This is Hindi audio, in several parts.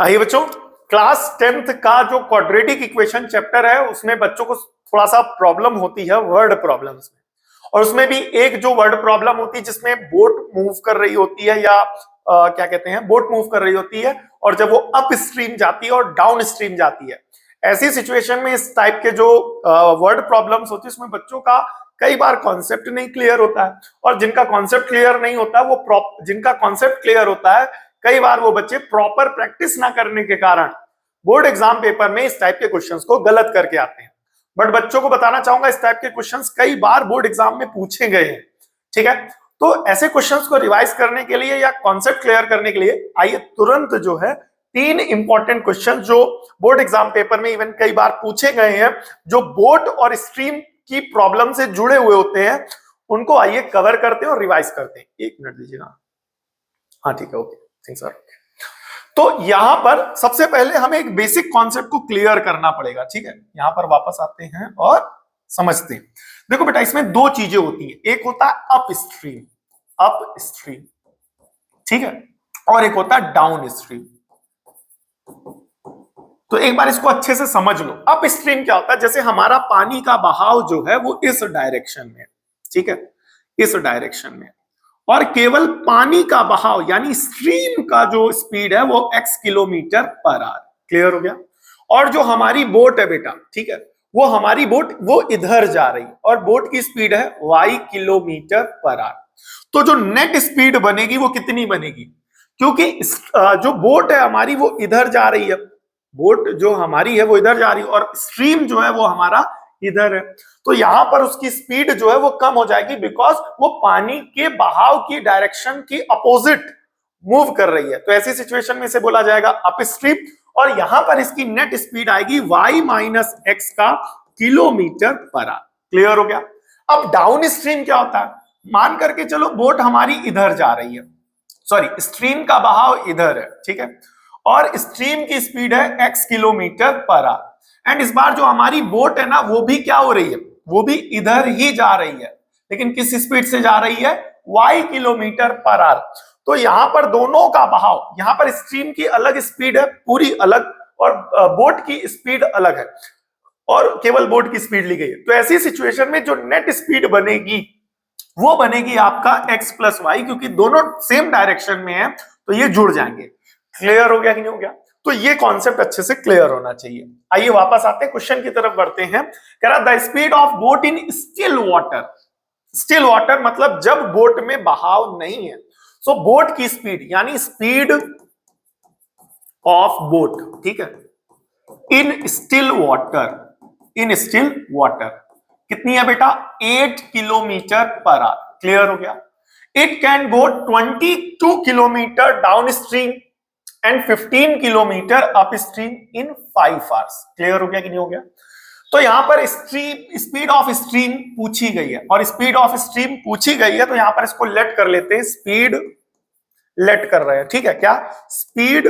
आइए बच्चों, क्लास 10th का जो क्वाड्रेटिक इक्वेशन चैप्टर है उसमें बच्चों को थोड़ा सा प्रॉब्लम होती है वर्ड प्रॉब्लम्स में। और उसमें भी एक जो वर्ड प्रॉब्लम होती है जिसमें बोट मूव कर रही होती है या क्या कहते हैं, बोट मूव कर रही होती है और जब वो अप स्ट्रीम जाती है और डाउन स्ट्रीम जाती है, ऐसी सिचुएशन में इस टाइप के जो वर्ड प्रॉब्लम्स होती है उसमें बच्चों का कई बार कॉन्सेप्ट नहीं क्लियर होता है। और जिनका कॉन्सेप्ट क्लियर नहीं होता वो जिनका कॉन्सेप्ट क्लियर होता है कई बार वो बच्चे प्रॉपर प्रैक्टिस ना करने के कारण बोर्ड एग्जाम पेपर में इस टाइप के क्वेश्चंस को गलत करके आते हैं। बट बच्चों को बताना चाहूंगा इस टाइप के क्वेश्चंस कई बार बोर्ड एग्जाम में पूछे गए हैं। ठीक है, तो ऐसे क्वेश्चंस को रिवाइज करने के लिए या कॉन्सेप्ट क्लियर करने के लिए आइए तुरंत जो है 3 इंपॉर्टेंट क्वेश्चन जो बोर्ड एग्जाम पेपर में इवन कई बार पूछे गए हैं, जो बोट और स्ट्रीम की प्रॉब्लम से जुड़े हुए होते हैं, उनको आइए कवर करते हैं और रिवाइज करते हैं। 1 मिनट दीजिएगा। हाँ ठीक है, ओके, थैंक्स सर। तो यहां पर सबसे पहले हमें एक बेसिक कॉन्सेप्ट को क्लियर करना पड़ेगा। ठीक है, यहां पर वापस आते हैं और समझते हैं। देखो बेटा, इसमें 2 चीजें होती है, एक होता है अप स्ट्रीम, ठीक है, और एक होता है डाउन स्ट्रीम। तो एक बार इसको अच्छे से समझ लो। अप स्ट्रीम क्या होता है? जैसे हमारा पानी का बहाव जो है वो इस डायरेक्शन में, ठीक है, इस डायरेक्शन में, और केवल पानी का बहाव यानी स्ट्रीम का जो स्पीड है वो x kilometre per our. Clear हो गया? और जो हमारी बोट है बेटा, ठीक है, वो हमारी बोट वो इधर जा रही है और बोट की स्पीड है y किलोमीटर पर आवर। तो जो नेट स्पीड बनेगी वो कितनी बनेगी? क्योंकि जो बोट है हमारी वो इधर जा रही है, बोट जो हमारी है वो इधर जा रही है और स्ट्रीम जो है वो हमारा इधर है, तो यहां पर उसकी स्पीड जो है वो कम हो जाएगी बिकॉज वो पानी के बहाव की डायरेक्शन की अपोजिट मूव कर रही है। तो ऐसी सिचुएशन में इसे बोला जाएगा अप स्ट्रीम, और यहां पर इसकी नेट स्पीड आएगी y माइनस एक्स का किलोमीटर पर आवर। क्लियर हो गया? अब डाउन स्ट्रीम क्या होता है? मान करके चलो बोट हमारी इधर जा रही है, सॉरी स्ट्रीम का बहाव इधर है, ठीक है, और स्ट्रीम की स्पीड है x kilometre per our, and इस बार जो हमारी बोट है ना वो भी क्या हो रही है, वो भी इधर ही जा रही है, लेकिन किस स्पीड से जा रही है? y kilometre per our. तो यहां पर दोनों का बहाव, यहां पर स्ट्रीम की अलग स्पीड है पूरी अलग, और बोट की स्पीड अलग है, और केवल बोट की स्पीड ली गई है। तो ऐसी सिचुएशन में जो नेट स्पीड बनेगी वो बनेगी आपका x प्लस वाई, क्योंकि दोनों सेम डायरेक्शन में है तो ये जुड़ जाएंगे। क्लियर हो गया कि नहीं हो गया? तो ये कॉन्सेप्ट अच्छे से क्लियर होना चाहिए। आइए वापस आते हैं, क्वेश्चन की तरफ बढ़ते हैं। कह रहा the speed of boat in still water, still water मतलब जब बोट में बहाव नहीं है। सो बोट की स्पीड यानी स्पीड ऑफ बोट, ठीक है, इन स्टिल वाटर, इन स्टिल वाटर कितनी है बेटा? 8 किलोमीटर पर आवर। क्लियर हो गया? It can go 22 kilometre down stream and 15 kilometre up stream in 5 hours. Clear हो गया कि नहीं हो गया? तो यहां पर स्पीड ऑफ स्ट्रीम पूछी गई है, और स्पीड ऑफ स्ट्रीम पूछी गई है तो यहां पर इसको लेट कर लेते हैं, स्पीड लेट कर रहे हैं, ठीक है, क्या? Speed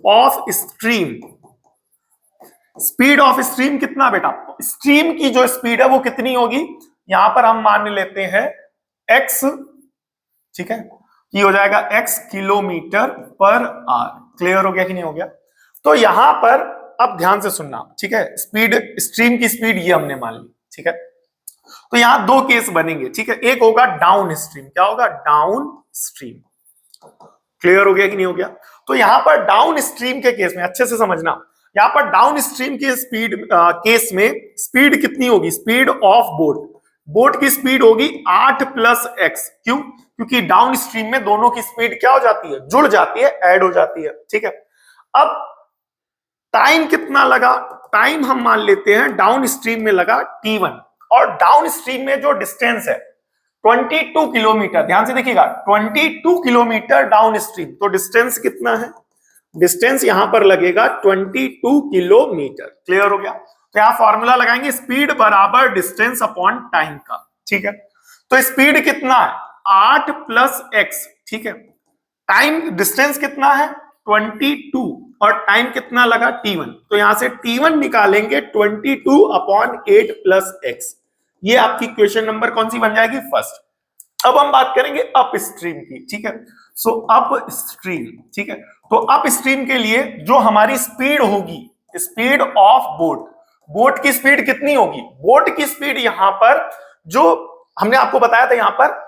of stream, speed of stream कितना बेटा? स्ट्रीम की जो स्पीड है वो कितनी होगी? यहां पर हम मान लेते हैं x, ठीक है, ये हो जाएगा x kilometre per our. Clear हो गया कि नहीं हो गया? तो यहां पर अब ध्यान से सुनना, ठीक है, स्पीड, स्ट्रीम की स्पीड ये हमने मान ली, ठीक है। तो यहां 2 केस बनेंगे, ठीक है, एक होगा डाउन स्ट्रीम। क्या होगा? Down stream. क्लियर हो गया कि नहीं हो गया? तो यहां पर डाउन स्ट्रीम के केस में अच्छे से समझना, यहां पर डाउन स्ट्रीम की स्पीड केस में स्पीड कितनी होगी? स्पीड ऑफ बोट, बोट की स्पीड होगी 8 प्लस एक्स। क्यों? क्योंकि डाउन स्ट्रीम में दोनों की स्पीड क्या हो जाती है? जुड़ जाती है, ऐड हो जाती है, ठीक है। अब टाइम कितना लगा? टाइम हम मान लेते हैं डाउन स्ट्रीम में लगा t1, और डाउन स्ट्रीम में जो डिस्टेंस है 22 किलोमीटर, ध्यान से देखिएगा 22 किलोमीटर डाउन स्ट्रीम, तो डिस्टेंस कितना है? डिस्टेंस यहां पर लगेगा 22 किलोमीटर। क्लियर हो गया? तो यहां फॉर्मूला लगाएंगे, स्पीड बराबर डिस्टेंस अपॉन टाइम का, ठीक है। तो स्पीड कितना है? 8 प्लस एक्स, ठीक है। टाइम, डिस्टेंस कितना है? 22, और टाइम कितना लगा? t1, तो यहां से t1 निकालेंगे 22 अपॉन 8 प्लस एक्स। ये आपकी क्वेश्चन नंबर कौन सी बन जाएगी? फर्स्ट। अब हम बात करेंगे अप स्ट्रीम की, ठीक है। सो अप स्ट्रीम, ठीक है, तो अप स्ट्रीम के लिए जो हमारी स्पीड होगी, स्पीड ऑफ बोट, बोट की स्पीड कितनी होगी? बोट की स्पीड यहां पर जो हमने आपको बताया था, यहां पर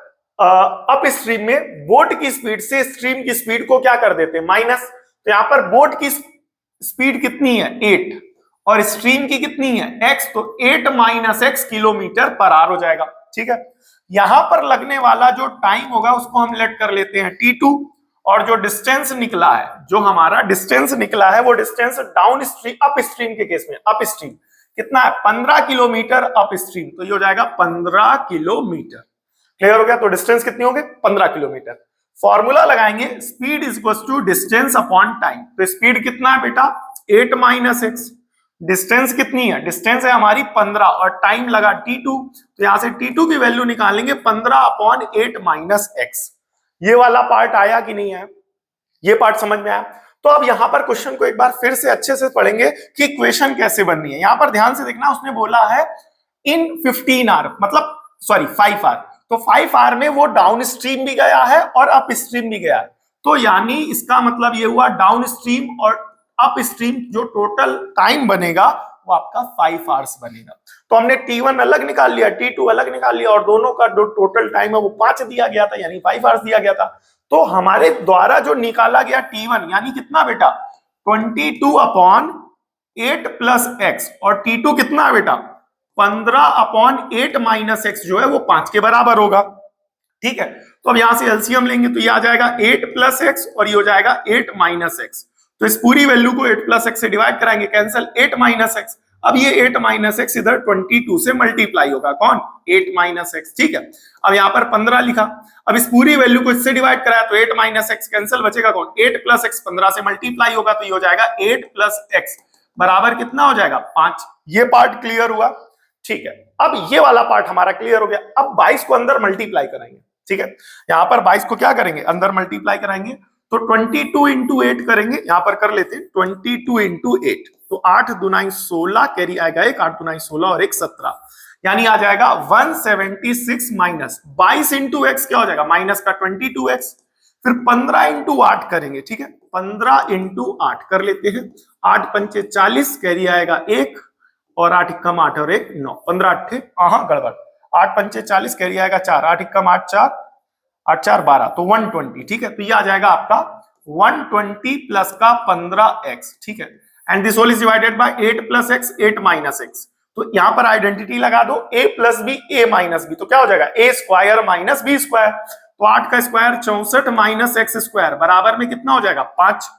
अप स्ट्रीम में बोट की स्पीड से स्ट्रीम की स्पीड को क्या कर देते हैं? माइनस। तो यहां पर बोट की स्पीड कितनी है? 8, और स्ट्रीम की कितनी है? x। तो 8 minus x kilometre per our हो जाएगा। ठीक है, यहां पर लगने वाला जो टाइम होगा उसको हम लेट कर लेते हैं t2, और जो डिस्टेंस निकला है, जो हमारा डिस्टेंस निकला है, वो distance down stream, up stream के केस में अप स्ट्रीम कितना है? 15 किलोमीटर अप स्ट्रीम। तो ये हो जाएगा 15 किलोमीटर। क्लियर हो गया? तो डिस्टेंस कितनी होगी? 15 किलोमीटर। फॉर्मूला लगाएंगे, speed is equal to distance upon time. तो स्पीड कितना है बेटा? 8 माइनस एक्स। डिस्टेंस कितनी है? डिस्टेंस है हमारी 15, और टाइम लगा t2। तो यहां से t2 की वैल्यू निकालेंगे 15 अपॉन 8 माइनस एक्स। ये वाला पार्ट आया कि नहीं आया? ये पार्ट समझ में आया? तो अब यहां पर क्वेश्चन को एक बार फिर से अच्छे से पढ़ेंगे कि इक्वेशन कैसे बननी है। यहां पर ध्यान से देखना, उसने बोला है इन 15 आवर, मतलब सॉरी 5 आवर। तो 5 आवर में वो डाउन स्ट्रीम भी गया है और अप स्ट्रीम भी गया है। तो यानी इसका मतलब ये हुआ डाउन स्ट्रीम और अप स्ट्रीम जो टोटल टाइम बनेगा वो आपका 5 आवर्स बनेगा। तो हमने t1 अलग निकाल लिया, t2 अलग निकाल लिया, और दोनों का जो टोटल टाइम है वो 5 दिया गया था, यानी 5 आवर्स दिया गया था। तो हमारे द्वारा जो निकाला गया t1 यानी कितना बेटा? 22 अपॉन 8 प्लस एक्स, और t2 कितना है बेटा? 15 अपॉन 8 माइनस एक्स, जो है वो 5 के बराबर होगा। ठीक है, तो अब यहां से एलसीएम लेंगे तो ये आ जाएगा 8 प्लस एक्स, और ये हो जाएगा 8 माइनस एक्स। तो इस पूरी वैल्यू को 8 प्लस एक्स से डिवाइड कराएंगे, कैंसिल 8 माइनस एक्स। अब ये 8 माइनस एक्स इधर 22 से मल्टीप्लाई होगा, कौन? 8 माइनस एक्स। ठीक है, अब यहां पर 15 लिखा, अब इस पूरी वैल्यू को इससे डिवाइड कराया तो 8 माइनस एक्स कैंसिल, बचेगा कौन? 8 प्लस एक्स। 15 से मल्टीप्लाई होगा तो ये हो जाएगा 8 प्लस एक्स बराबर कितना हो जाएगा? 5। ये पार्ट क्लियर हुआ? ठीक है, अब ये वाला पार्ट हमारा क्लियर हो गया। अब 22 को अंदर मल्टीप्लाई कराएंगे। ठीक है, यहां पर 22 को क्या करेंगे? अंदर मल्टीप्लाई कराएंगे। तो 22 इंटू 8 करेंगे, यहां पर कर लेते हैं 22 इंटू 8। तो 8 दुनाई 16, कैरी आएगा 1, 8 दुनाई 16 और 1 17, यानी आ जाएगा 176 माइनस 22 इंटू एक्स क्या हो जाएगा? माइनस का 22x। फिर 15 इंटू 8 करेंगे। ठीक है, 15 इंटू 8 कर लेते हैं, 8 पंचे 40, कैरी आएगा 1, और 8 इक्कम 8 और 1 9, 15 अट्ठे गड़बड़, 8 पंचे 40, कैरी आएगा 4, 8 इक्कम 8 4, 8 4 12, तो 120। ठीक है, तो ये आ जाएगा आपका 120 प्लस का 15x। ठीक है, and this whole is divided by 8 plus X, 8 minus X. तो यहां पर आइडेंटिटी लगा दो, a plus B, a minus B, तो क्या हो जाएगा? a square minus B square. तो 8 का स्क्वायर 64 माइनस एक्स स्क्वायर बराबर में कितना हो जाएगा? 5।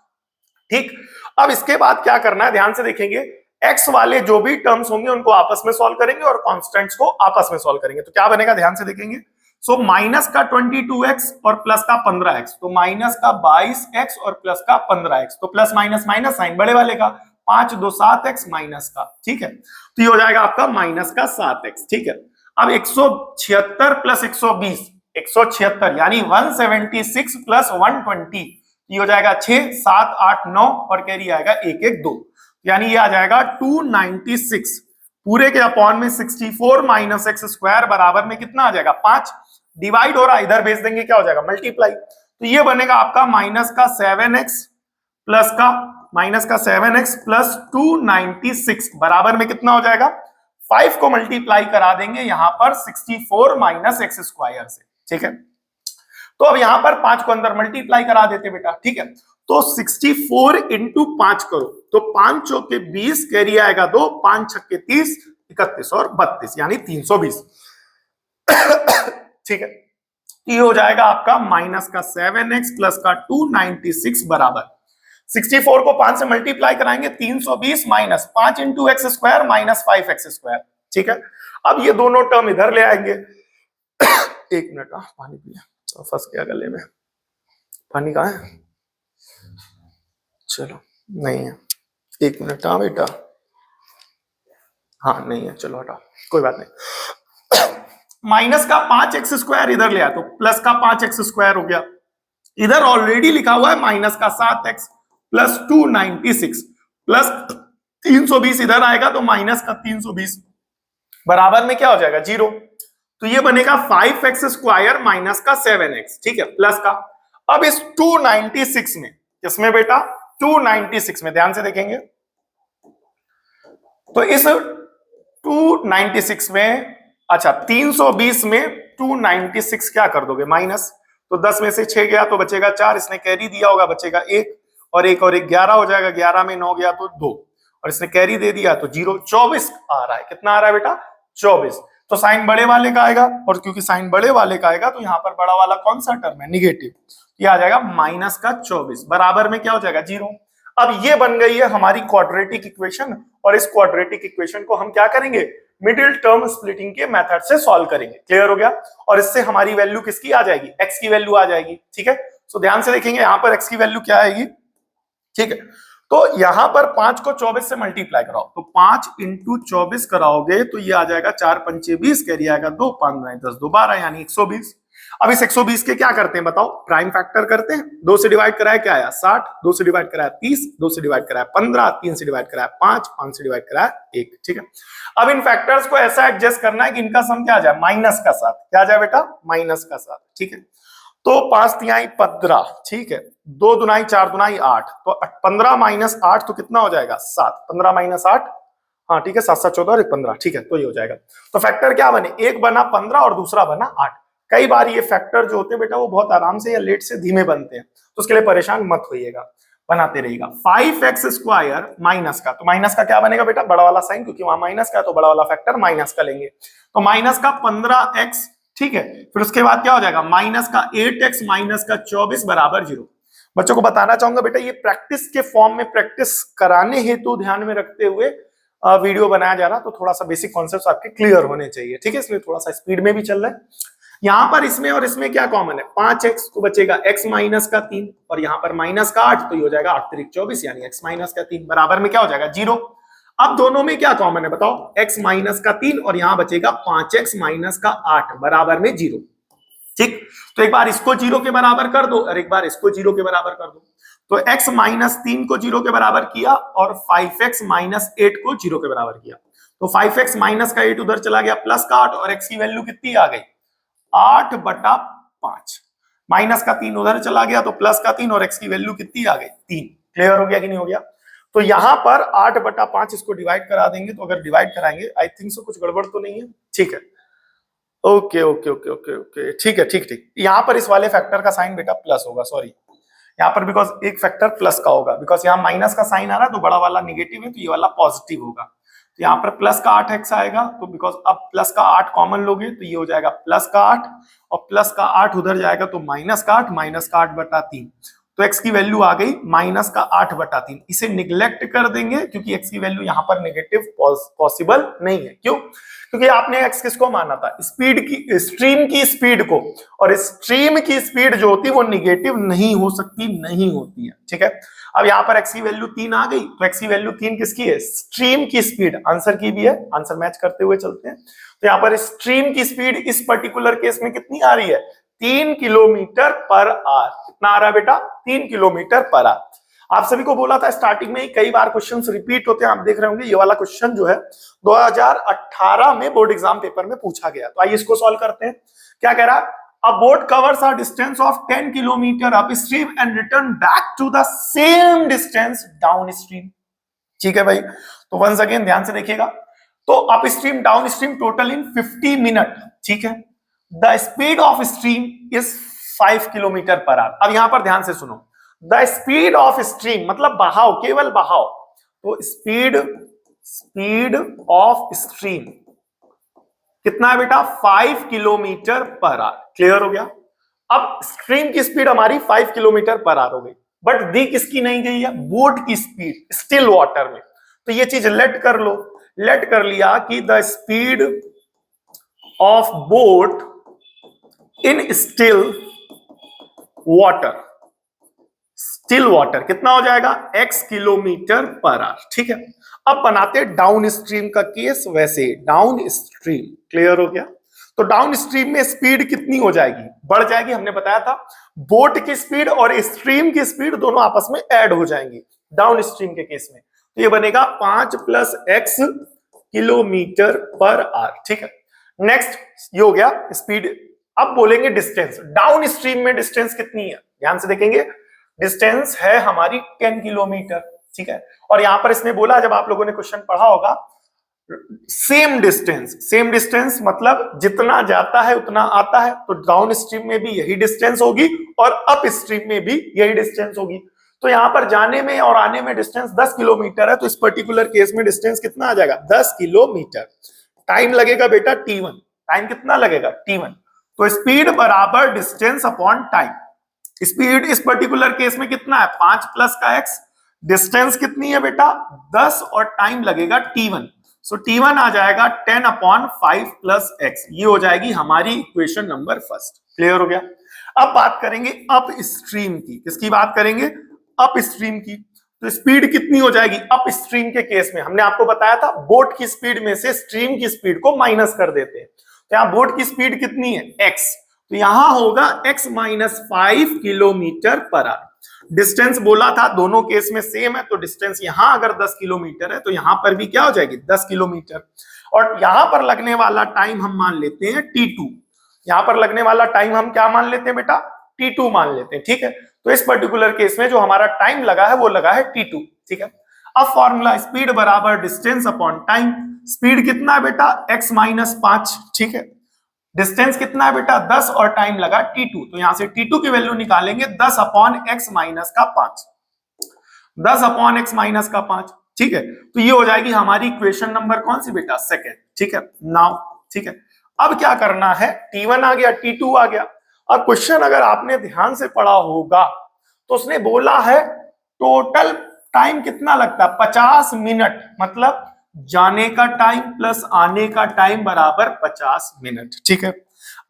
ठीक, अब इसके बाद क्या करना है, ध्यान से देखेंगे। x वाले जो भी टर्म्स होंगे उनको आपस में सॉल्व करेंगे और कांस्टेंट्स को आपस में सॉल्व करेंगे। तो क्या बनेगा, ध्यान से देखेंगे। सो माइनस का 22x और प्लस का 15x, तो माइनस का 22x और प्लस का 15x, तो प्लस माइनस माइनस साइन बड़े वाले का, 5 2 7x माइनस का। ठीक है, तो ये हो जाएगा आपका माइनस का 7x। ठीक है, अब 176 प्लस 120, 176 यानी 176 प्लस 120, ये हो जाएगा 6 7 8 9, और कैरी आएगा 1 1 2, यानी ये आ जाएगा 296। पूरे के अपॉन में 64 माइनस एक्स स्क्वायर बराबर में कितना आ जाएगा? 5। डिवाइड हो रहा है, इधर भेज देंगे, क्या हो जाएगा? मल्टीप्लाई। तो ये बनेगा आपका माइनस का 7x प्लस का माइनस का 7x प्लस 296 बराबर में कितना हो जाएगा? 5 को मल्टीप्लाई करा देंगे यहां पर 64 माइनस एक्स स्क्वायर से। ठीक है, तो अब यहां पर 5 को अंदर मल्टीप्लाई करा देते बेटा। ठीक है, तो 64 इंटू 5 करो, तो 5 चौके 20, कैरी आएगा 2, 5 छक्के 30, 31 और 32, यानी 320। ठीक है, ये हो जाएगा आपका माइनस का 7x प्लस का 296 बराबर 64 को 5 से मल्टीप्लाई कराएंगे, 320 minus 5 into x square minus 5x square. ठीक है, अब ये दोनों टर्म इधर ले आएंगे। एक मिनट, पानी पिया, फंस गया गले में। पानी कहाँ है? चलो, नहीं है, 1 मिनट। हाँ बेटा, हाँ नहीं है, चलो हटा, कोई बात नहीं। माइनस का 5x स्क्वायर इधर ले आया तो प्लस का 5x स्क्वायर हो गया। इधर ऑलरेडी लिखा हुआ है माइनस का 7x प्लस 296 प्लस 320, इधर आएगा तो माइनस का 320 बराबर में क्या हो जाएगा? 0। तो ये बनेगा 5x स्क्वायर माइनस का 7x। ठीक है, प्लस का, अब इस 296 में किसमें बेटा? 296 में। ध्यान से देखेंगे तो इस 296 में, अच्छा 320 में 296 क्या कर दोगे? माइनस। तो 10 में से 6 गया तो बचेगा 4, इसने कैरी दिया होगा, बचेगा 1 और 1 और 1 11 हो जाएगा, 11 में 9 गया तो 2 और इसने कैरी दे दिया तो 0। 24 आ रहा है। कितना आ रहा है बेटा? 24। तो साइन बड़े वाले का आएगा और क्योंकि साइन बड़े वाले का आएगा तो यहाँ पर बड़ा वाला कौन सा टर्म है? निगेटिव। ये आ जाएगा माइनस का 24 बराबर में क्या हो जाएगा? 0। अब ये बन गई है हमारी क्वाड्रेटिक इक्वेशन और इस क्वाड्रेटिक इक्वेशन को हम क्या करेंगे? मिडिल टर्म स्प्लिटिंग के मेथड से सॉल्व करेंगे। क्लियर हो गया? और इससे हमारी वैल्यू किसकी आ जाएगी? एक्स की वैल्यू आ जाएगी। ठीक है, सो ध्यान से देखेंगे यहां पर एक्स की वैल्यू क्या आएगी। ठीक है, तो यहां पर 5 को 24 से मल्टीप्लाई कराओ तो 5 इंटू 24 कराओगे तो ये आ जाएगा 4 पंचे 20, कैरी आएगा 2, 5 9 10 2 12 यानी 120। अब इस 120 के क्या करते हैं बताओ? प्राइम फैक्टर करते हैं। 2 से डिवाइड कराया क्या आया? 60, 2 से डिवाइड कराया 30, 2 से डिवाइड कराया 15, 3 से डिवाइड कराया 5, 5 से डिवाइड कराया 1। ठीक है, अब इन फैक्टर्स को ऐसा एडजस्ट करना है कि इनका सम क्या आ जाए? माइनस का 7। क्या आ जाए बेटा? माइनस का 7। ठीक है, तो 5 तिहाई 15, ठीक है, 2 दुनाई 4 दुनाई 8, तो 15 माइनस 8 तो कितना हो जाएगा? 7। 15 माइनस 8, हाँ ठीक है, 7 7 14 और 1 15। ठीक है, तो ये हो जाएगा। तो फैक्टर क्या बने? एक बना 15 और दूसरा बना 8। कई बार ये फैक्टर जो होते हैं बेटा वो बहुत आराम से या लेट से धीमे बनते हैं, तो उसके लिए परेशान मत होइएगा, बनाते रहिएगा। 5x स्क्वायर माइनस का, तो माइनस का क्या बनेगा बेटा? बड़ा वाला साइन, क्योंकि वहां माइनस का तो बड़ा वाला फैक्टर माइनस का लेंगे, तो माइनस का 15x। ठीक है, फिर उसके बाद क्या हो जाएगा? माइनस का 8x माइनस का 24 बराबर 0। बच्चों को बताना चाहूंगा बेटा ये प्रैक्टिस के फॉर्म में प्रैक्टिस कराने हेतु ध्यान में रखते हुए वीडियो बनाया जा रहा, तो थोड़ा सा बेसिक कॉन्सेप्ट्स आपके क्लियर होने चाहिए। ठीक है, इसलिए थोड़ा सा स्पीड में भी चल रहा है। यहां पर इसमें और इसमें क्या कॉमन है? 5x, तो बचेगा x माइनस का 3 और यहां पर माइनस का 8, तो ये हो जाएगा 8 3 24 यानी x माइनस का 3 बराबर में क्या हो जाएगा? 0। अब दोनों में क्या कॉमन है बताओ? x माइनस का 3 और यहां बचेगा 5x माइनस का 8 बराबर में 0। ठीक, तो एक बार इसको 0 के बराबर कर दो और एक बार इसको 0 के बराबर कर दो, तो x माइनस 3 को 0 के बराबर किया और 5x माइनस 8 को 0 के बराबर किया, तो 5x माइनस का 8 उधर चला गया, प्लस का 8 और x की वैल्यू कितनी आ गई? 8/5। माइनस का 3 उधर चला गया तो प्लस का 3 और x की वैल्यू कितनी आ गई? 3। क्लियर हो गया कि नहीं हो गया? तो यहां पर 8/5 इसको डिवाइड करा देंगे, तो अगर डिवाइड कराएंगे आई थिंक सो कुछ गड़बड़ तो नहीं है। ठीक है, okay okay okay okay okay, ठीक है, ठीक ठीक। यहां पर इस वाले फैक्टर का साइन बेटा प्लस होगा, सॉरी यहां पर बिकॉज एक फैक्टर प्लस का होगा, बिकॉज यहां माइनस का साइन आ रहा है तो बड़ा वाला निगेटिव है तो ये वाला पॉजिटिव होगा, तो यहाँ पर प्लस का 8x आएगा, तो बिकॉज अब प्लस का 8 कॉमन लोगे तो ये हो जाएगा प्लस का 8 और प्लस का 8 उधर जाएगा तो माइनस का 8, माइनस का 8/3, तो x की वैल्यू आ गई माइनस का 8/3। इसे निग्लेक्ट कर देंगे क्योंकि x की वैल्यू यहाँ पर नेगेटिव पॉसिबल नहीं है। क्यों? क्योंकि आपने x किसको माना था? स्पीड की, स्ट्रीम की स्पीड को, और स्ट्रीम की स्पीड जो होती है वो निगेटिव नहीं हो सकती, नहीं होती है। ठीक है, अब यहाँ पर x की वैल्यू 3 आ गई, तो x की वैल्यू 3 किसकी है? स्ट्रीम की स्पीड, आंसर की भी है, आंसर मैच करते हुए चलते हैं। तो यहाँ पर स्ट्रीम की स्पीड इस पर्टिकुलर केस में कितनी आ रही है? 3 किलोमीटर पर आवर। कितना आ रहा है बेटा? 3 किलोमीटर पर आवर। आप सभी को बोला था स्टार्टिंग में ही, कई बार क्वेश्चंस रिपीट होते हैं, आप देख रहे होंगे ये वाला क्वेश्चन जो है 2018 में बोर्ड एग्जाम पेपर में पूछा गया। तो आइए इसको सॉल्व करते हैं। क्या कह रहा है? A boat covers a distance of 10 kilometer upstream and return back to the same distance downstream. ठीक है भाई, तो वंस अगेन ध्यान से देखिएगा, तो अपस्ट्रीम डाउनस्ट्रीम टोटल इन 50 मिनट। ठीक है, the speed of stream is 5 kilometre per our. अब यहां पर ध्यान से सुनो, द स्पीड ऑफ स्ट्रीम मतलब बहाव, केवल बहाव, तो स्पीड ऑफ स्ट्रीम कितना है बेटा? 5 किलोमीटर पर आवर। क्लियर हो गया? अब स्ट्रीम की स्पीड हमारी 5 किलोमीटर पर आवर हो गई, बट दी किसकी नहीं गई है? बोट की स्पीड स्टिल वाटर में। तो ये चीज लेट कर लो, लेट कर लिया कि the speed of boat in still water, still water कितना हो जाएगा? x kilometre per our. ठीक है, अब बनाते डाउन स्ट्रीम का केस, वैसे डाउन स्ट्रीम। क्लियर हो गया? तो डाउन स्ट्रीम में स्पीड कितनी हो जाएगी? बढ़ जाएगी। हमने बताया था बोट की स्पीड और स्ट्रीम की स्पीड दोनों आपस में ऐड हो जाएंगी डाउन स्ट्रीम के केस में, तो ये बनेगा 5 + x किलोमीटर पर आवर। ठीक है, नेक्स्ट ये हो गया स्पीड। अब बोलेंगे डिस्टेंस। डाउन स्ट्रीम में डिस्टेंस कितनी है? ध्यान से देखेंगे, डिस्टेंस है हमारी 10 किलोमीटर, ठीक है। और यहां पर इसने बोला, जब आप लोगों ने क्वेश्चन पढ़ा होगा, सेम डिस्टेंस मतलब जितना जाता है उतना आता है, तो डाउन स्ट्रीम में भी यही डिस्टेंस होगी और अप स्ट्रीम में भी यही डिस्टेंस होगी। तो यहां पर जाने में और आने में डिस्टेंस 10 किलोमीटर है, तो इस पर्टिकुलर केस में डिस्टेंस कितना आ जाएगा, 10 किलोमीटर। टाइम लगेगा बेटा T1, टाइम कितना लगेगा T1। तो स्पीड बराबर डिस्टेंस अपॉन टाइम। स्पीड इस पर्टिकुलर केस में कितना है, 5 प्लस का x, डिस्टेंस कितनी है बेटा 10 और टाइम लगेगा T1। सो T1 आ जाएगा 10 अपॉन 5 प्लस x, ये हो जाएगी हमारी इक्वेशन नंबर फर्स्ट। क्लियर हो गया। अब बात करेंगे अप स्ट्रीम की। किसकी बात करेंगे, अप स्ट्रीम की। तो स्पीड कितनी हो जाएगी अप स्ट्रीम के केस में, हमने आपको बताया था बोट की स्पीड में से स्ट्रीम की स्पीड को माइनस कर देते हैं। तो यहां बोट की स्पीड कितनी है x, तो यहां होगा x minus 5 kilometre per our. Distance बोला था दोनों केस में सेम है, तो डिस्टेंस यहां अगर 10 किलोमीटर है तो यहां पर भी क्या हो जाएगी 10 किलोमीटर। और यहां पर लगने वाला टाइम हम मान लेते हैं T2। यहां पर लगने वाला टाइम हम क्या मान लेते हैं बेटा, T2 मान लेते हैं, ठीक है। तो इस पर्टिकुलर केस में जो हमारा टाइम लगा है वो लगा है T2, ठीक है। अब फॉर्मूला स्पीड बराबर डिस्टेंस अपॉन टाइम। स्पीड कितना है बेटा x माइनस 5, ठीक है। डिस्टेंस कितना है बेटा 10 और टाइम लगा T2, तो यहां से T2 की वैल्यू निकालेंगे 10 अपॉन x माइनस का 5, 10 अपॉन x माइनस का 5, ठीक है। तो ये हो जाएगी हमारी इक्वेशन नंबर कौन सी बेटा, सेकंड, ठीक है। नाउ ठीक है, अब क्या करना है, T1 आ गया, T2 आ गया। अब क्वेश्चन अगर आपने ध्यान से पढ़ा होगा तो उसने बोला है टोटल टाइम कितना लगता है 50 मिनट, मतलब जाने का टाइम प्लस आने का टाइम बराबर 50 मिनट, ठीक है।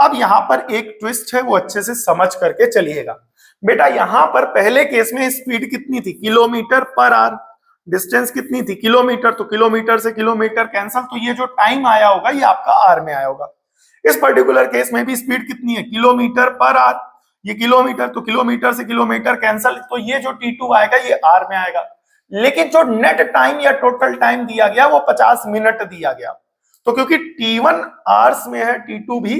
अब यहां पर एक ट्विस्ट है, वो अच्छे से समझ करके चलिएगा बेटा। यहां पर पहले केस में स्पीड कितनी थी, किलोमीटर पर आवर, डिस्टेंस कितनी थी किलोमीटर, तो किलोमीटर से किलोमीटर कैंसल, तो ये जो टाइम आया होगा ये आपका आर में आया होगा। इस पर्टिकुलर केस में भी स्पीड कितनी है, किलोमीटर पर आवर, ये किलोमीटर, तो किलोमीटर से किलोमीटर कैंसल, तो ये जो T2 आएगा ये आर में आएगा। लेकिन जो नेट टाइम या टोटल टाइम दिया गया वो 50 मिनट दिया गया। तो क्योंकि T1 आवर्स में है, T2 भी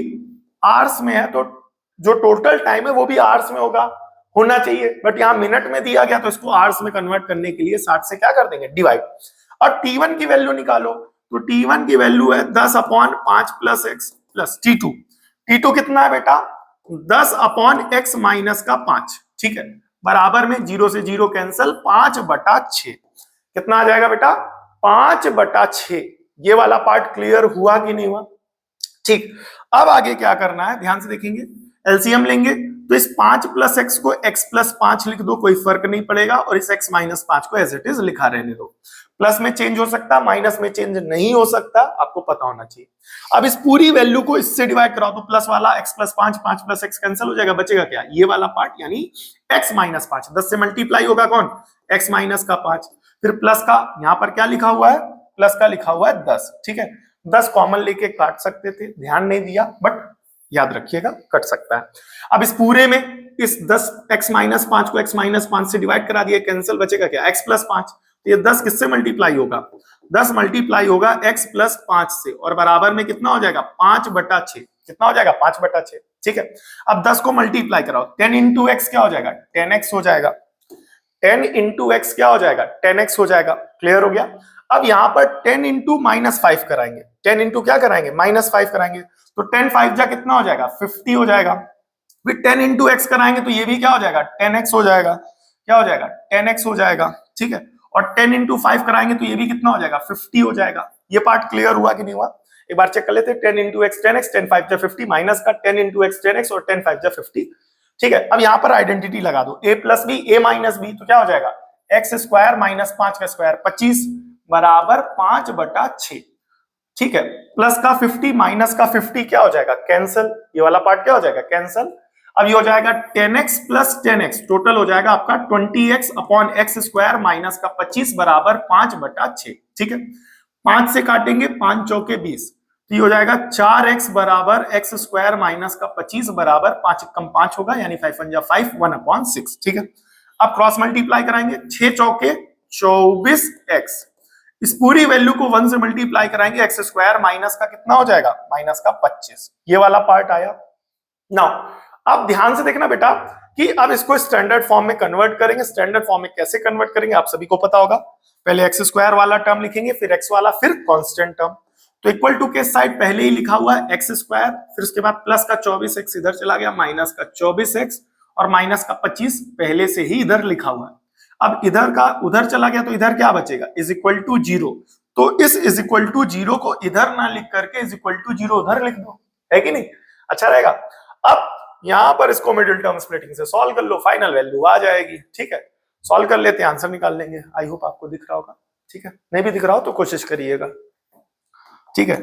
आवर्स में है, तो जो टोटल टाइम है वो भी आवर्स में होना चाहिए, बट यहां मिनट में दिया गया, तो इसको आवर्स में कन्वर्ट करने के लिए 60 से क्या कर देंगे, डिवाइड। और T1 की वैल्यू निकालो, तो T1 की वैल्यू है 10 upon 5 plus x plus T2। T2 कितना है बेटा 10 अपॉन x माइनस का 5, ठीक है, बराबर में 0 से 0 कैंसल, 5/6 कितना आ जाएगा बेटा 5/6। ये वाला पार्ट क्लियर हुआ कि नहीं हुआ, ठीक। अब आगे क्या करना है, ध्यान से देखेंगे, एलसीएम लेंगे, तो इस 5 प्लस एक्स को x प्लस 5 लिख दो, कोई फर्क नहीं पड़ेगा, और इस x माइनस 5 को एज इट इज लिखा रहने दो। प्लस में चेंज हो सकता, माइनस में चेंज नहीं हो सकता, आपको पता होना चाहिए। अब इस पूरी वैल्यू को इससे डिवाइड कराओ, तो प्लस वाला x plus 5, 5 plus x cancel हो जाएगा, बचेगा क्या, ये वाला पार्ट, यानी x माइनस 5, 10 से मल्टीप्लाई होगा कौन, x माइनस का 5, फिर प्लस का यहां पर क्या लिखा हुआ है, प्लस का लिखा हुआ है 10, ठीक है। 10 कॉमन लेके काट सकते थे, ध्यान नहीं दिया, बट याद रखिएगा कट सकता है। अब इस पूरे में इस 10 x माइनस 5 को x माइनस 5 से डिवाइड करा दिया, कैंसिल, बचेगा क्या x प्लस 5, तो ये 10 किससे मल्टीप्लाई होगा, 10 मल्टीप्लाई होगा x प्लस 5 से, और बराबर में कितना हो जाएगा 5/6, कितना हो जाएगा 5/6, ठीक है। अब 10 को मल्टीप्लाई कराओ, 10 इंटू एक्स क्या हो जाएगा 10x हो जाएगा, 10 इंटू एक्स क्या हो जाएगा 10x हो जाएगा, क्लियर हो गया। अब यहां पर 10 इंटू माइनस 5 कराएंगे, 10 इंटू क्या कराएंगे माइनस 5 कराएंगे, तो 10 5 जा कितना हो जाएगा 50 हो जाएगा। फिर 10 इंटू एक्स कराएंगे तो ये भी क्या हो जाएगा 10x हो जाएगा, क्या हो जाएगा 10x हो जाएगा, ठीक है। और 10 इंटू 5 कराएंगे तो ये भी कितना हो जाएगा 50 हो जाएगा। ये पार्ट क्लियर हुआ कि नहीं हुआ, एक बार चेक कर लेते हैं। 10 इंटू एक्स 10x, 10 5 जा 50, माइनस का 10 इंटू एक्स 10x और 10 5 जा 50, ठीक है। अब यहां पर आइडेंटिटी लगा दो, a plus B a minus B, तो क्या हो जाएगा x स्क्वायर माइनस 5 का स्क्वायर 25 बराबर 5/6, ठीक है। प्लस का 50 माइनस का 50 क्या हो जाएगा कैंसल, ये वाला पार्ट क्या हो जाएगा कैंसल। अब ये हो जाएगा 10x प्लस 10x, टोटल हो जाएगा आपका 20x upon x square minus का 25 बराबर 5/6, ठीक है। 5 से काटेंगे 5 चौके 20, तो ये हो जाएगा 4x बराबर x स्क्वायर माइनस का 25 बराबर 5 कम 5 होगा, यानी 5 1 जा 5, 1/6, ठीक है। अब क्रॉस मल्टीप्लाई कराएंगे, 6 चौके 24x, इस पूरी वैल्यू को 1 से मल्टीप्लाई कराएंगे, एक्स स्क्वायर माइनस का कितना हो जाएगा माइनस का 25, ये वाला पार्ट आया। नाउ अब ध्यान से देखना बेटा, कि अब इसको स्टैंडर्ड फॉर्म में कन्वर्ट करेंगे। स्टैंडर्ड फॉर्म में कैसे कन्वर्ट करेंगे आप सभी को पता होगा। पहले एक्स स्क्वायर वाला टर्म लिखेंगे, फिर एक्स वाला, फिर कांस्टेंट टर्म। तो इक्वल टू के साइड पहले ही लिखा हुआ है एक्स स्क्वायर, फिर उसके बाद प्लस का 24x इधर चला गया, माइनस का 24x और माइनस का 25 पहले से ही इधर लिखा हुआ है। अब इधर का उधर चला गया तो इधर क्या बचेगा, इज इक्वल टू 0। तो इस इज इक्वल टू 0 को इधर ना लिख करके इज इक्वल टू 0 उधर लिख दो, है कि नहीं, अच्छा रहेगा। अब यहां पर इसको मिडिल टर्म स्प्लिटिंग से सॉल्व कर लो, फाइनल वैल्यू आ जाएगी। ठीक है, सॉल्व कर लेते हैं, आंसर निकाल लेंगे। आई होप आपको दिख रहा होगा। ठीक है, नहीं भी दिख रहा हो तो कोशिश करिएगा। ठीक है,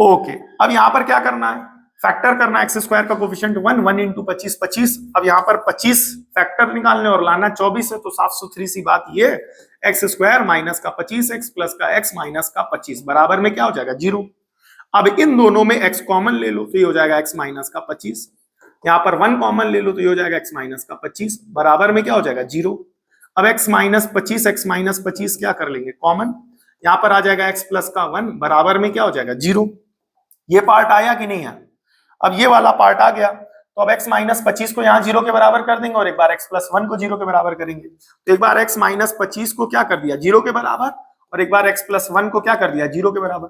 ओके। अब यहां पर क्या करना है, फैक्टर करना है। एक्स स्क्वायर का कोफिशिएंट 1, 1 इंटू 25, 25। अब यहां पर 25 फैक्टर निकालने और लाना 24 है, तो साफ सुथरी सी बात ये, एक्स स्क्वायर माइनस का 25x प्लस का x माइनस का 25 बराबर में क्या हो जाएगा, 0। अब इन दोनों में x कॉमन ले लो तो ये हो जाएगा x माइनस का 25। यहाँ पर 1 कॉमन ले लो तो ये हो जाएगा x माइनस का 25 बराबर में क्या हो जाएगा, 0। अब x माइनस 25 क्या कर लेंगे, कॉमन। यहाँ पर आ जाएगा x प्लस का 1 बराबर में क्या हो जाएगा, 0। ये पार्ट आया कि नहीं आया, अब ये वाला पार्ट आ गया। तो अब x माइनस 25 को यहाँ 0 के बराबर कर देंगे और एक बार x प्लस 1 को 0 के बराबर करेंगे। तो एक बार x माइनस 25 को क्या कर दिया, 0 के बराबर, और एक बार x प्लस 1 को क्या कर दिया, 0 के बराबर।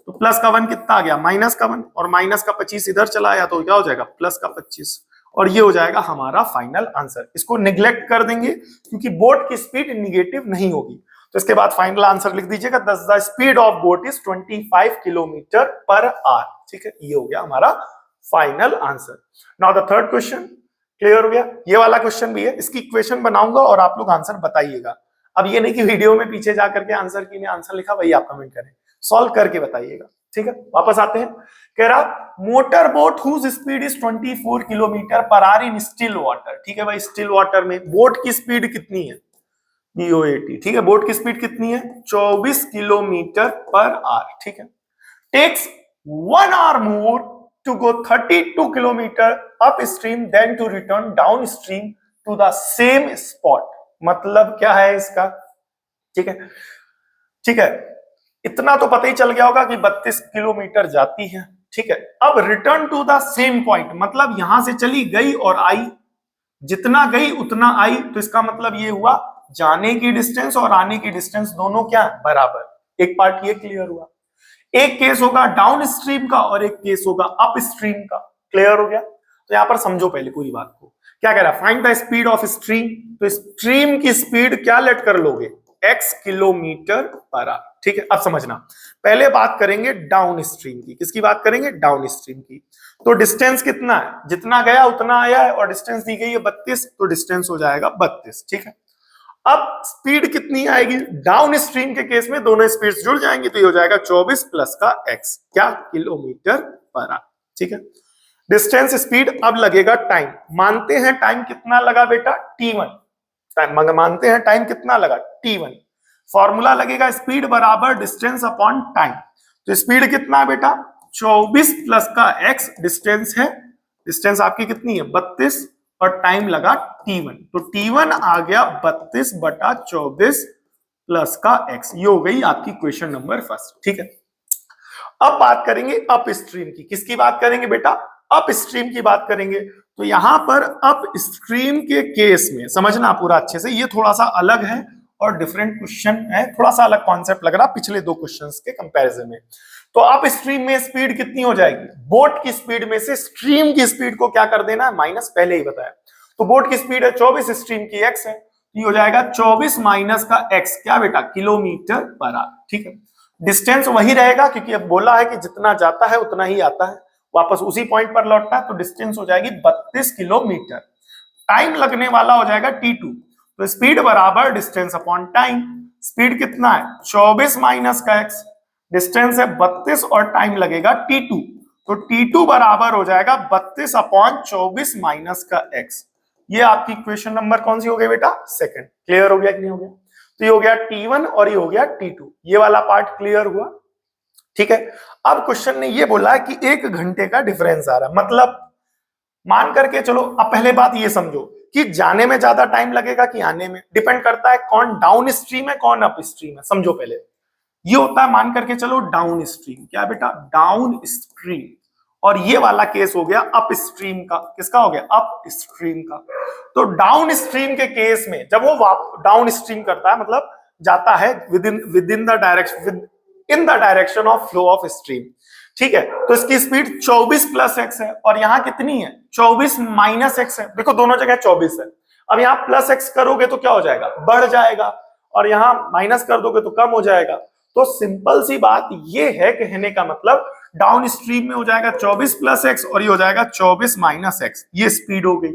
तो प्लस का 1 कितना आ गया, माइनस का 1, और माइनस का 25 इधर चला आया तो क्या हो जाएगा, प्लस का 25। और ये हो जाएगा हमारा फाइनल आंसर। इसको निग्लेक्ट कर देंगे क्योंकि बोट की स्पीड निगेटिव नहीं होगी। तो इसके बाद फाइनल आंसर लिख दीजिएगा, the speed of boat is 25 kilometre per our. ठीक है, ये हो गया हमारा final answer. Now the third question, clear हो गया। ये वाला क्वेश्चन भी है, इसकी इक्वेशन बनाऊंगा और आप लोग आंसर बताइएगा। अब ये नहीं कि वीडियो में पीछे जा करके आंसर की मैं आंसर लिखा वही आप कमेंट करें, सॉल्व करके बताइएगा। ठीक है, वापस आते हैं। कह रहा motor boat whose speed is 24 kilometre per hour in still water. ठीक है भाई, स्टिल वाटर में बोट की स्पीड कितनी है, BOAT। ठीक है, बोट की स्पीड कितनी है, 24 किलोमीटर पर आवर। ठीक है, takes 1 hour more to go 32 kilometer upstream than to return downstream to the same spot। मतलब क्या है इसका, ठीक है, ठीक है, इतना तो पता ही चल गया होगा कि 32 किलोमीटर जाती है। ठीक है, अब return to the same point, मतलब यहां से चली गई और आई, जितना गई उतना आई। तो इसका मतलब ये हुआ जाने की डिस्टेंस और आने की डिस्टेंस दोनों क्या बराबर। एक पार्ट ये क्लियर हुआ। एक केस होगा डाउन स्ट्रीम का और एक केस होगा अप स्ट्रीम का। क्लियर हो गया। तो यहां पर समझो पहले पूरी बात को। क्या कह रहा है, find the speed of stream. तो स्ट्रीम की स्पीड क्या लेट कर लोगे, x किलोमीटर पर आवर। ठीक है, अब समझना, पहले बात करेंगे डाउन स्ट्रीम की। किसकी बात करेंगे, डाउन स्ट्रीम की। तो डिस्टेंस कितना है, जितना गया उतना आया है, और डिस्टेंस दी गई है 32, तो डिस्टेंस हो जाएगा 32। ठीक है, अब स्पीड कितनी आएगी, डाउन स्ट्रीम के केस में दोनों स्पीड्स जुड़ जाएंगी तो ये हो जाएगा 24 प्लस का x, क्या, किलोमीटर पर आवर। ठीक है, डिस्टेंस स्पीड। अब लगेगा टाइम, मानते हैं टाइम कितना लगा बेटा, t1। टाइम मानते हैं टाइम कितना लगा, t1। फॉर्मूला लगेगा स्पीड बराबर डिस्टेंस अपॉन टाइम। तो स्पीड कितना है बेटा, 24 प्लस का x डिस्टेंस है, डिस्टेंस आपकी कितनी है 32, और टाइम लगा t1। तो t1 आ गया 32 बटा 24 प्लस का x। ये हो गई आपकी क्वेश्चन नंबर फर्स्ट। ठीक है, अब बात करेंगे अप स्ट्रीम की। किसकी बात करेंगे बेटा, अप स्ट्रीम की बात करेंगे। तो यहां पर अप स्ट्रीम के केस में समझना पूरा अच्छे से, ये थोड़ा सा अलग है और डिफरेंट क्वेश्चन है, थोड़ा सा अलग कॉन्सेप्ट लग रहा पिछले दो क्वेश्चंस के कंपैरिजन में। तो अप स्ट्रीम में स्पीड कितनी हो जाएगी, बोट की स्पीड में से स्ट्रीम की स्पीड को क्या कर देना है, माइनस, पहले ही बताया। तो बोट की स्पीड है 24, स्ट्रीम की x है, ये हो जाएगा 24 माइनस का x, क्या बेटा, किलोमीटर पर आवर। ठीक है, डिस्टेंस वही रहेगा क्योंकि अब बोला है कि जितना जाता है उतना ही आता है, वापस उसी पॉइंट पर लौटता है। तो डिस्टेंस हो जाएगी 32 किलोमीटर। टाइम लगने वाला हो जाएगा t2। तो स्पीड बराबर डिस्टेंस अपॉन टाइम। स्पीड कितना है, 24 माइनस का x, डिस्टेंस है 32 और टाइम लगेगा t2। तो t2 बराबर हो जाएगा 32 अपॉन 24 माइनस का x। ये आपकी क्वेश्चन नंबर कौन सी हो गई बेटा, सेकंड। क्लियर हो गया कि नहीं हो गया। तो ये हो गया t1 और ये हो गया t2, ये वाला पार्ट क्लियर हुआ। ठीक है, अब क्वेश्चन ने ये बोला है कि 1 घंटे का डिफरेंस आ रहा है, मतलब मान करके चलो। अब पहले बात ये समझो कि जाने में ज्यादा टाइम लगेगा कि आने में, डिपेंड करता है कौन डाउन स्ट्रीम है कौन अप स्ट्रीम है। समझो पहले, ये होता है मान करके चलो डाउन स्ट्रीम, क्या बेटा, डाउन स्ट्रीम, और ये वाला केस हो गया अप स्ट्रीम का। किसका हो गया? अप स्ट्रीम का। तो डाउन स्ट्रीम के केस में जब वो डाउन स्ट्रीम करता है, मतलब जाता है with in the direction, in the direction of flow of stream, ठीक है, तो इसकी स्पीड 24 प्लस एक्स है और यहाँ कितनी है? 24 माइनस एक्स है। देखो दोनों जगह 24 है। अब यहाँ प्लस एक्स करोगे तो क्या हो जाएगा? बढ़ जाएगा, और यहाँ माइनस कर दोगे तो कम हो जाएगा। तो सिंपल सी बात ये है, कहने का मतलब डाउन स्ट्रीम में हो जाएगा 24 प्लस एक्स और ये हो जाएगा 24 माइनस एक्स। ये स्पीड हो गई।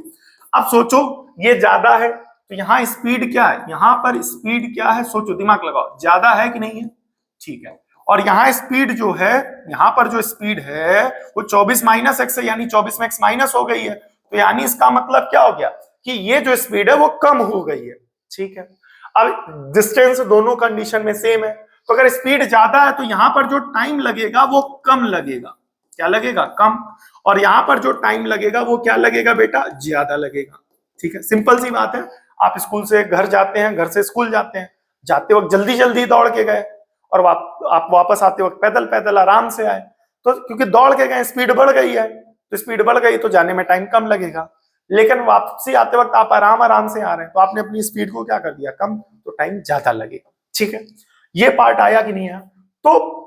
अब सोचो ये ज्यादा है तो यहाँ स्पीड क्या है? यहाँ पर स्पीड क्या है? सोचो, दिमाग लगाओ, ज्यादा है कि नहीं है? ठीक है। और यहाँ स्पीड जो है, यहाँ पर जो स्पीड है वो 24 माइनस एक्स है, यानी 24 में एक्स माइनस हो गई है। तो यानी इसका मतलब क्या हो गया कि ये जो स्पीड है वो कम हो गई है। ठीक है। अब डिस्टेंस दोनों कंडीशन में सेम है, तो अगर स्पीड ज्यादा है तो यहाँ पर जो टाइम लगेगा वो कम लगेगा। क्या लगेगा? कम। और यहाँ पर जो टाइम लगेगा वो क्या लगेगा बेटा? ज्यादा लगेगा। ठीक है, सिंपल सी बात है। आप स्कूल से घर जाते हैं, घर से स्कूल जाते हैं, जाते वक्त जल्दी जल्दी दौड़ के गए और आप वापस आते वक्त पैदल पैदल आराम से आए, तो क्योंकि दौड़ के गए स्पीड बढ़ गई है, तो स्पीड बढ़ गई तो जाने में टाइम कम लगेगा। लेकिन वापसी आते वक्त आप आराम से आ रहे हैं तो आपने अपनी स्पीड को क्या कर दिया? कम, तो टाइम ज्यादा लगेगा। ठीक है, ये पार्ट आया कि नहीं आया? तो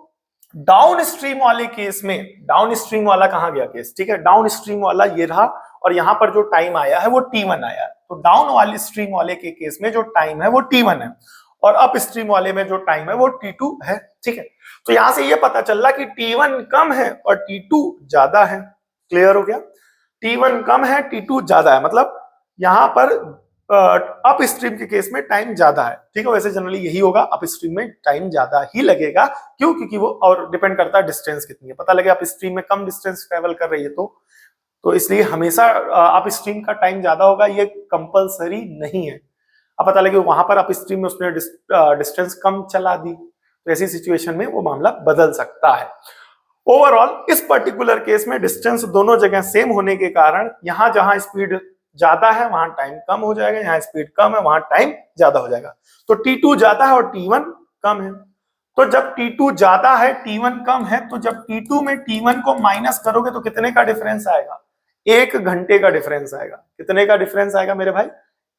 डाउन स्ट्रीम वाले केस में, डाउन स्ट्रीम वाला कहां गया केस? ठीक है, डाउन स्ट्रीम वाला ये रहा और यहां पर जो टाइम आया है वो T1 आया है। तो डाउन वाली स्ट्रीम वाले के केस में जो टाइम है वो T1 है और अप स्ट्रीम वाले में जो टाइम है वो T2 है। ठीक है, तो यहां से ये पता चल रहा कि T1 कम है और T2 ज्यादा है। क्लियर हो गया? T1 कम है, T2 ज्यादा है, मतलब यहां पर अप स्ट्रीम के केस में टाइम ज्यादा है। ठीक है, वैसे जनरली यही होगा, अप स्ट्रीम में टाइम ज्यादा ही लगेगा। क्यों? क्योंकि वो और डिपेंड करता है डिस्टेंस कितनी है। पता लगे अप स्ट्रीम में कम डिस्टेंस ट्रेवल कर रही है तो इसलिए हमेशा अप स्ट्रीम का टाइम ज्यादा होगा, ये कंपलसरी नहीं है। अब पता लगे वहां पर अप स्ट्रीम में उसने डिस्टेंस कम चला दी, तो ऐसी सिचुएशन में वो मामला बदल सकता है। ओवरऑल इस पर्टिकुलर केस में डिस्टेंस दोनों जगह सेम होने के कारण यहां जहां स्पीड ज्यादा है वहां टाइम कम हो जाएगा, यहाँ स्पीड कम है वहां टाइम ज्यादा हो जाएगा। तो T2 ज्यादा है और T1 कम है। तो जब T2 ज्यादा है, T1 कम है, तो जब T2 में T1 को माइनस करोगे तो कितने का डिफरेंस आएगा? 1 घंटे का डिफरेंस आएगा। कितने का डिफरेंस आएगा मेरे भाई?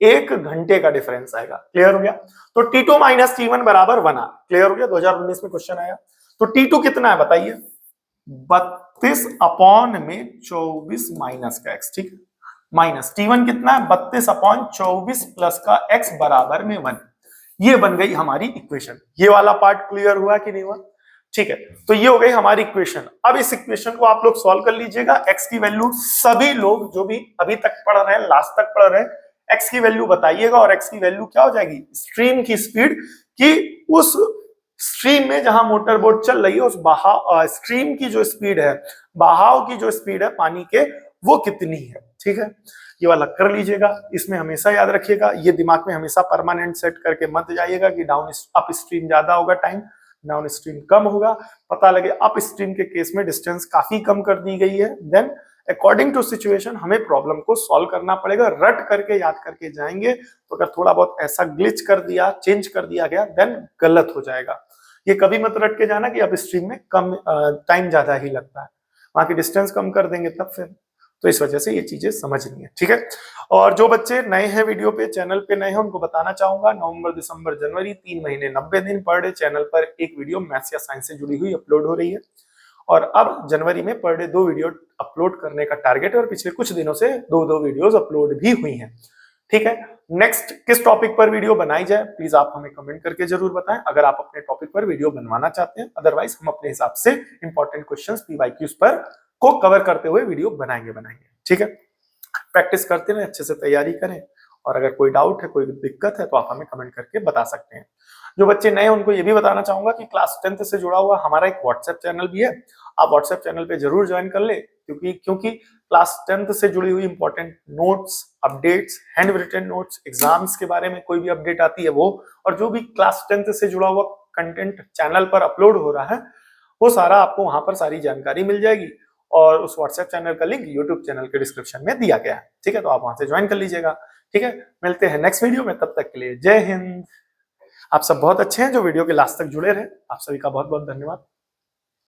1 घंटे का डिफरेंस आएगा। क्लियर हो गया? तो T2 माइनस T1 बराबर 1। क्लियर हो गया? 2019 में क्वेश्चन आया। तो T2 कितना है बताइए? 32 अपॉन में 24 माइनस का x। ठीक है, माइनस T1 कितना है? 32 अपॉन 24 प्लस का x बराबर में 1। ये बन गई हमारी इक्वेशन। ये वाला पार्ट क्लियर हुआ कि नहीं हुआ? ठीक है, तो ये हो गई हमारी इक्वेशन। अब इस इक्वेशन को आप लोग सॉल्व कर लीजिएगा। x की वैल्यू सभी लोग जो भी अभी तक पढ़ रहे हैं, लास्ट तक पढ़ रहे हैं, x की वैल्यू बताइएगा और x की वैल्यू क्या हो जाएगी? स्ट्रीम की स्पीड, कि उस स्ट्रीम में जहां मोटर बोट चल रही है उस बहाव स्ट्रीम की जो स्पीड है, बहाव की जो स्पीड है पानी के, वो कितनी है। ठीक है, ये वाला कर लीजिएगा। इसमें हमेशा याद रखिएगा, ये दिमाग में हमेशा परमानेंट सेट करके मत जाइएगा कि डाउन अप स्ट्रीम ज्यादा होगा टाइम, डाउन स्ट्रीम कम होगा। पता लगे अप स्ट्रीम के केस में डिस्टेंस काफी कम कर दी गई है, देन अकॉर्डिंग टू सिचुएशन हमें प्रॉब्लम को सॉल्व करना पड़ेगा। रट करके याद करके जाएंगे तो अगर थोड़ा बहुत ऐसा ग्लिच कर दिया, चेंज कर दिया गया, देन गलत हो जाएगा। ये कभी मत रट के जाना कि अब स्ट्रीम में कम टाइम ज्यादा ही लगता है, वहां की डिस्टेंस कम कर देंगे तब फिर। तो इस वजह से ये चीजें समझनी है। ठीक है, और जो बच्चे नए हैं वीडियो पे, चैनल पे नए हैं, उनको बताना चाहूंगा नवंबर, दिसंबर, जनवरी 3 महीने 90 दिन पर डे चैनल पर एक वीडियो मैथ्स या साइंस से जुड़ी हुई अपलोड हो रही है। और अब जनवरी में पर डे 2 वीडियो अपलोड करने का टारगेट है और पिछले कुछ दिनों से 2 वीडियोस अपलोड भी हुई हैं। ठीक है, नेक्स्ट किस टॉपिक पर वीडियो बनाई जाए प्लीज आप हमें कमेंट करके जरूर बताएं, अगर आप अपने टॉपिक पर वीडियो बनवाना चाहते हैं। अदरवाइज हम अपने हिसाब से इंपॉर्टेंट क्वेश्चंस PYQs पर को कवर करते हुए वीडियो बनाएंगे। ठीक है, प्रैक्टिस करते रहें, अच्छे से तैयारी करें, और अगर कोई डाउट है, कोई दिक्कत है तो आप हमें कमेंट करके बता सकते हैं। जो बच्चे नए हैं उनको ये भी बताना चाहूंगा कि क्लास 10th से जुड़ा हुआ हमारा एक व्हाट्सएप चैनल भी है। आप व्हाट्सएप चैनल पे जरूर ज्वाइन कर ले, क्योंकि क्लास 10th से जुड़ी हुई important notes, updates, hand written notes, exams के बारे में कोई भी अपडेट आती है वो, और जो भी क्लास 10th से जुड़ा हुआ कंटेंट चैनल पर अपलोड हो रहा है वो सारा आपको वहां पर सारी जानकारी मिल जाएगी। और उस व्हाट्सएप चैनल का लिंक यूट्यूब चैनल के डिस्क्रिप्शन में दिया गया है। ठीक है, तो आप वहां से ज्वाइन कर लीजिएगा। ठीक है, मिलते हैं नेक्स्ट वीडियो में, तब तक के लिए जय हिंद। आप सब बहुत अच्छे हैं जो वीडियो के लास्ट तक जुड़े रहे, आप सभी का बहुत बहुत धन्यवाद।